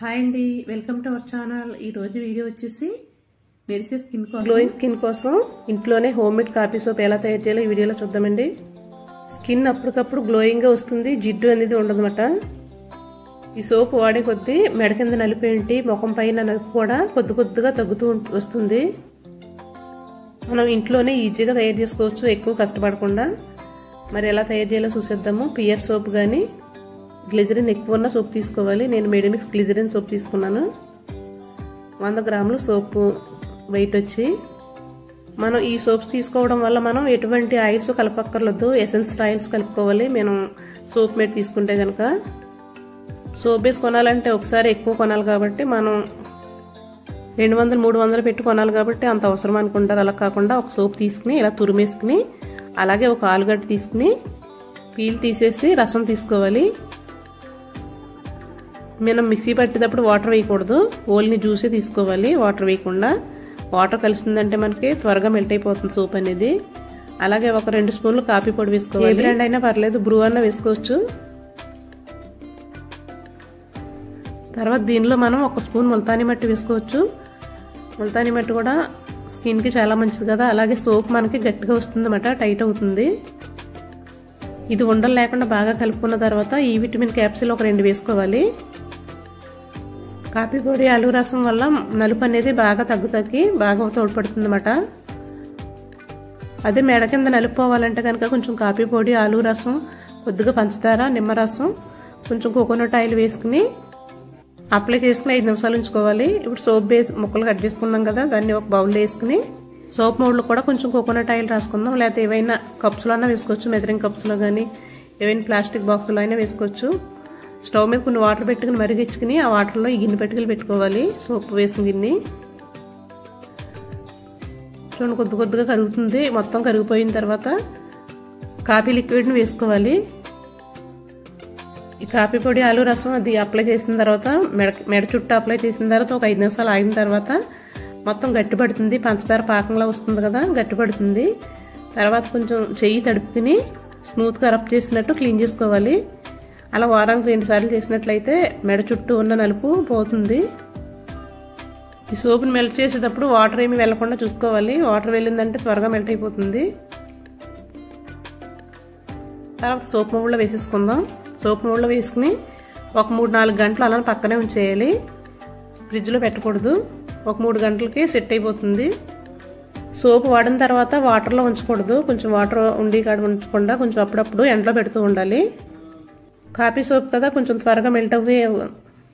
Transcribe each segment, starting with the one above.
Hi అండి, welcome to our channel. ఈ రోజు వీడియో వచ్చేసి మెరిసే స్కిన్ కోసం, గ్లోయింగ్ స్కిన్ కోసం ఇంట్లోనే హోమ్ మేడ్ కాఫీ సోప్ ఎలా తయారు చేయాలో ఈ వీడియోలో చూద్దామండి. స్కిన్ అప్పటికప్పుడు గ్లోయింగ్ గా వస్తుంది, జిడ్డు అనేది ఉండదన్నమాట. ఈ సోప్ వాడే కొద్దీ మెడ కింద నలుపు ఏంటి, ముఖం పైన నలుపు కూడా కొద్ది కొద్దిగా తగ్గుతూ వస్తుంది. మనం ఇంట్లోనే ఈజీగా తయారు చేసుకోవచ్చు, ఎక్కువ కష్టపడకుండా. మరి ఎలా తయారు చేయాలో చూసేద్దాము. పియర్ సోప్ కానీ గ్లిజరిన్ ఎక్కువ ఉన్న సోప్ తీసుకోవాలి. నేను మెడిమిక్స్ గ్లిజరిన్ సోప్ తీసుకున్నాను. 100 గ్రాములు సోపు వెయిట్ వచ్చి. మనం ఈ సోప్స్ తీసుకోవడం వల్ల మనం ఎటువంటి ఆయిల్స్ కలపక్కర్లేదు, ఎసెన్స్ ఆయిల్స్ కలుపుకోవాలి. మనం సోప్ మేడ్ తీసుకుంటే కనుక సోప్ బేస్ కొనాలంటే ఒకసారి ఎక్కువ కొనాలి కాబట్టి మనం 200-300 పెట్టి కొనాలి కాబట్టి అంత అవసరం అనుకుంటారు. అలా కాకుండా ఒక సోప్ తీసుకుని ఇలా తురిమేసుకుని, అలాగే ఒక ఆలుగడ్డ తీసుకుని పీల్ తీసేసి రసం తీసుకోవాలి. మనం మిక్సీ పట్టేటప్పుడు వాటర్ వేయకూడదు, ఓన్లీ జ్యూసే తీసుకోవాలి, వాటర్ వేయకుండా. వాటర్ కలిసిందంటే మనకి త్వరగా మెల్ట్ అయిపోతుంది సోప్ అనేది. అలాగే ఒక 2 స్పూన్లు కాఫీ పొడి వేసుకోవాలి. ఏ బ్రాండ్ అయినా పర్లేదు, బ్రూ అన్న వేసుకోవచ్చు. తర్వాత దీనిలో మనం 1 స్పూన్ ముల్తానీ మట్టి వేసుకోవచ్చు. ముల్తానీ మట్టి కూడా స్కిన్ కి చాలా మంచిది కదా. అలాగే సోప్ మనకి గట్టిగా వస్తుంది అన్నమాట, టైట్ అవుతుంది. ఇది ఉండలు లేకుండా బాగా కలుపుకున్న తర్వాత ఈ విటమిన్ క్యాప్సిల్ ఒక 2 వేసుకోవాలి. కాఫీ పొడి ఆలు రసం వల్ల నలుపు అనేది బాగా తగ్గి బాగా తోడ్పడుతుంది అన్నమాట. అదే మెడ కింద నలుపు పోవాలంటే కనుక కొంచెం కాఫీ పొడి, ఆలు రసం, కొద్దిగా పంచదార, నిమ్మరసం, కొంచెం కోకోనట్ ఆయిల్ వేసుకుని అప్లై చేసుకుని 5 నిమిషాలు ఉంచుకోవాలి. ఇప్పుడు సోప్ బేస్ ముక్కలు కట్ చేసుకున్నాం కదా, దాన్ని ఒక బౌల్లో వేసుకుని సోప్ మౌల్డ్లో కూడా కొంచెం కోకోనట్ ఆయిల్ రాసుకుందాం. లేకపోతే ఏవైనా కప్స్లో అయినా వేసుకోవచ్చు, మెజరింగ్ కప్స్లో కానీ ఏవైనా ప్లాస్టిక్ బాక్స్లో అయినా వేసుకోవచ్చు. స్టవ్ మీద కొన్ని వాటర్ పెట్టుకుని మరిగించుకుని ఆ వాటర్లో ఈ గిన్నె పెట్టుకుని పెట్టుకోవాలి. సోప్ వేసిన గిన్నె చూడండి, కొద్ది కొద్దిగా కరుగుతుంది. మొత్తం కరిగిపోయిన తర్వాత కాఫీ లిక్విడ్ని వేసుకోవాలి. ఈ కాఫీ పొడి, ఆలు రసం అది అప్లై చేసిన తర్వాత మెడ చుట్టూ అప్లై చేసిన తర్వాత ఒక 5 నిమిషాలు ఆగిన తర్వాత మొత్తం గట్టిపడుతుంది. పంచదార పాకంలా వస్తుంది కదా, గట్టిపడుతుంది. తర్వాత కొంచెం చెయ్యి తడుపుకుని స్మూత్గా రబ్ చేసినట్టు క్లీన్ చేసుకోవాలి. అలా వారానికి 2 సార్లు చేసినట్లయితే మెడ చుట్టూ ఉన్న నలుపు పోతుంది. ఈ సోపుని మెల్ట్ చేసేటప్పుడు వాటర్ ఏమి వెళ్లకుండా చూసుకోవాలి. వాటర్ వెళ్ళిందంటే త్వరగా మెల్ట్ అయిపోతుంది. తర్వాత సోప్ మౌల్డ్లో వేసేసుకుందాం. సోప్ మౌల్డ్లో వేసుకుని ఒక 3-4 గంటలు అలా పక్కనే ఉంచేయాలి, ఫ్రిడ్జ్లో పెట్టకూడదు. ఒక 3 గంటలకి సెట్ అయిపోతుంది. సోప్ వాడిన తర్వాత వాటర్లో ఉంచకూడదు, కొంచెం వాటర్ ఉండి కాడ ఉంచకుండా కొంచెం అప్పుడప్పుడు ఎండలో పెడుతూ ఉండాలి. కాఫీ సోప్ కదా, కొంచెం త్వరగా మెల్ట్ అయ్యే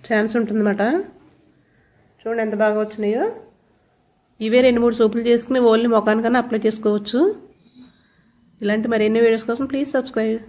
ఛాన్స్ ఉంటుందన్నమాట. చూడండి ఎంత బాగా వచ్చినాయో. ఇవే 2-3 సోపులు చేసుకుని ఓన్లీ ముఖానికన్నా అప్లై చేసుకోవచ్చు. ఇలాంటి మరిన్ని వీడియోస్ కోసం ప్లీజ్ సబ్స్క్రైబ్.